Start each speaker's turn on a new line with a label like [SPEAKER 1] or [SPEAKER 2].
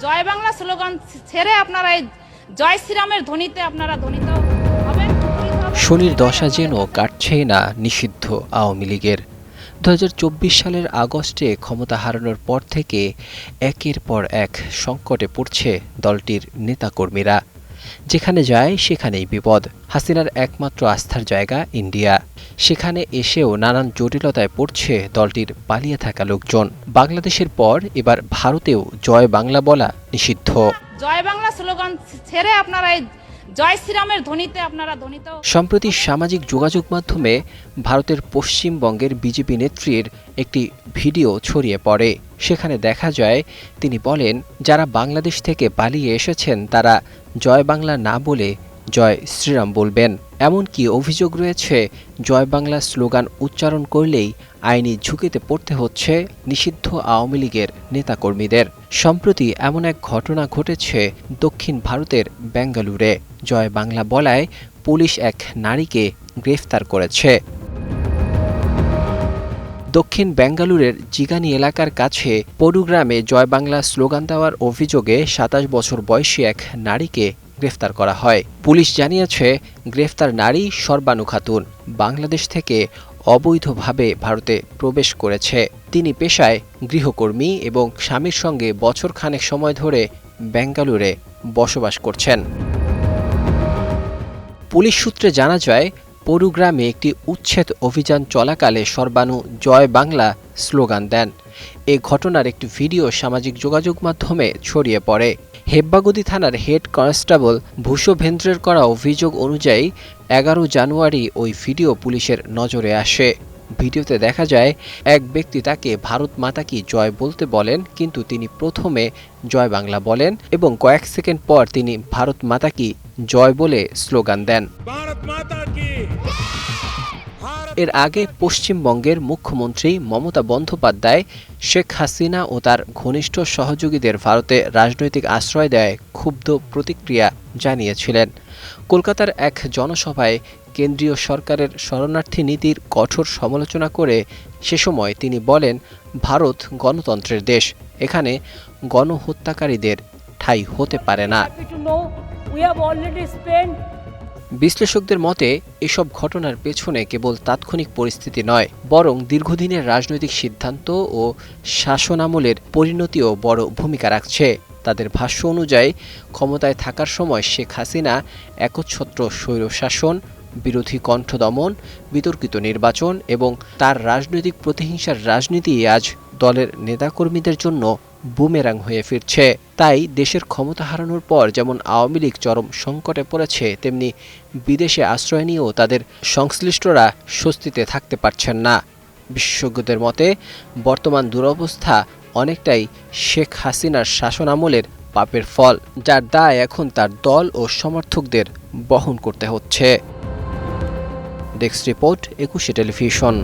[SPEAKER 1] জয় Bangla slogan ছেড়ে আপনারা এই জয় শ্রীরামের ধ্বনিতে আপনারা ধ্বনিত হবেন।
[SPEAKER 2] শনির দশা যেন কাটছেই না নিষিদ্ধ আওয়ামী লীগের। 2024 সালের আগস্টে ক্ষমতা হারানোর পর থেকে একের পর এক সংকটে পড়ছে দলটির নেতাকর্মীরা। যেখানে যায় সেখানেই বিপদ। হাসিনার একমাত্র আস্থার জায়গা ইন্ডিয়া, সেখানে এসেও নানান জটিলতায় পড়ছে দলটির পালিয়ে থাকা লোকজন। বাংলাদেশের পর এবার ভারতেও জয় বাংলা বলা নিষিদ্ধ।
[SPEAKER 1] জয় বাংলা স্লোগান ছেড়ে আপনারা এই জয় শ্রীরামের ধ্বনিতে আপনারা ধ্বনিত।
[SPEAKER 2] সম্প্রতি সামাজিক যোগাযোগ মাধ্যমে ভারতের পশ্চিমবঙ্গের বিজেপি নেত্রীর একটি ভিডিও ছড়িয়ে পড়ে। সেখানে দেখা যায় তিনি বলেন, যারা বাংলাদেশ থেকে পালিয়ে এসেছেন তারা জয় বাংলা না বলে জয় শ্রীরাম বলবেন। এমনকি অভিযোগ রয়েছে জয় বাংলা স্লোগান উচ্চারণ করলেই আইনি ঝুঁকিতে পড়তে হচ্ছে নিষিদ্ধ আওয়ামী লীগের নেতাকর্মীদের। সম্প্রতি এমন এক ঘটনা ঘটেছে দক্ষিণ ভারতের বেঙ্গালুরে। জয় বাংলা বলায় পুলিশ এক নারীকে গ্রেফতার করেছে। দক্ষিণ বেঙ্গালুরের জিগানি এলাকার কাছে পডুগ্রামে জয় বাংলা স্লোগান দেওয়ার অভিযোগে 27 বছর বয়সী এক নারীকে গ্রেফতার করা হয়। পুলিশ জানিয়েছে, গ্রেফতার নারী সর্বানু খাতুন বাংলাদেশ থেকে অবৈধভাবে ভারতে প্রবেশ করেছে। তিনি পেশায় গৃহকর্মী এবং স্বামীর সঙ্গে বছর খানেক সময় ধরে বেঙ্গালুরে বসবাস করছেন। পুলিশ সূত্রে জানা যায়, পডুগ্রামে একটি উচ্ছেদ অভিযান চলাকালে সর্বানু জয় বাংলা স্লোগান দেন। এ ঘটনার একটি ভিডিও সামাজিক যোগাযোগ মাধ্যমে ছড়িয়ে পড়ে। হেব্বাগুদি থানার হেড কনস্টেবল ভূষভেন্দ্রের করা অভিযোগ অনুযায়ী 11 জানুয়ারি ওই ভিডিও পুলিশের নজরে আসে। ভিডিওতে দেখা যায় এক ব্যক্তি তাকে ভারত মাতা কি জয় বলতে বলেন, কিন্তু তিনি প্রথমে জয় বাংলা বলেন এবং কয়েক সেকেন্ড পর তিনি ভারত মাতা কি জয় বলে স্লোগান দেন। এর আগে পশ্চিমবঙ্গের মুখ্যমন্ত্রী মমতা বন্দ্যোপাধ্যায় শেখ হাসিনা ও তার ঘনিষ্ঠ সহযোগীদের ভারতে রাজনৈতিক আশ্রয় দেয় ক্ষুব্ধ প্রতিক্রিয়া জানিয়েছিলেন। কলকাতার এক জনসভায় কেন্দ্রীয় সরকারের শরণার্থী নীতির কঠোর সমালোচনা করে সে সময় তিনি বলেন, ভারত গণতন্ত্রের দেশ, এখানে গণহত্যাকারীদের ঠাঁই হতে পারে না। বিশ্লেষকদের মতে এসব ঘটনার পেছনে কেবল তাৎক্ষণিক পরিস্থিতি নয়, বরং দীর্ঘদিনের রাজনৈতিক সিদ্ধান্ত ও শাসনামলের পরিণতিও বড় ভূমিকা রাখছে। তাদের ভাষ্য অনুযায়ী ক্ষমতায় থাকার সময় শেখ হাসিনা একচ্ছত্র স্বৈরশাসন, বিরোধী কণ্ঠ দমন, বিতর্কিত নির্বাচন এবং তার রাজনৈতিক প্রতিহিংসার রাজনীতি আজ দলের নেতাকর্মীদের জন্য বুমেরাং হয়ে ফিরছে। তাই দেশের ক্ষমতা হারানোর পর যেমন আওয়ামী লীগ চরম সংকটে পড়েছে, তেমনি বিদেশে আশ্রয় নিয়েও তাদের সংশ্লিষ্টরা স্বস্তিতে থাকতে পারছেন না। বিশেষজ্ঞদের মতে বর্তমান দুরবস্থা অনেকটাই শেখ হাসিনার শাসনামলের পাপের ফল, যার দায় এখন তার দল ও সমর্থকদের বহন করতে হচ্ছে। Desk report, 21 television.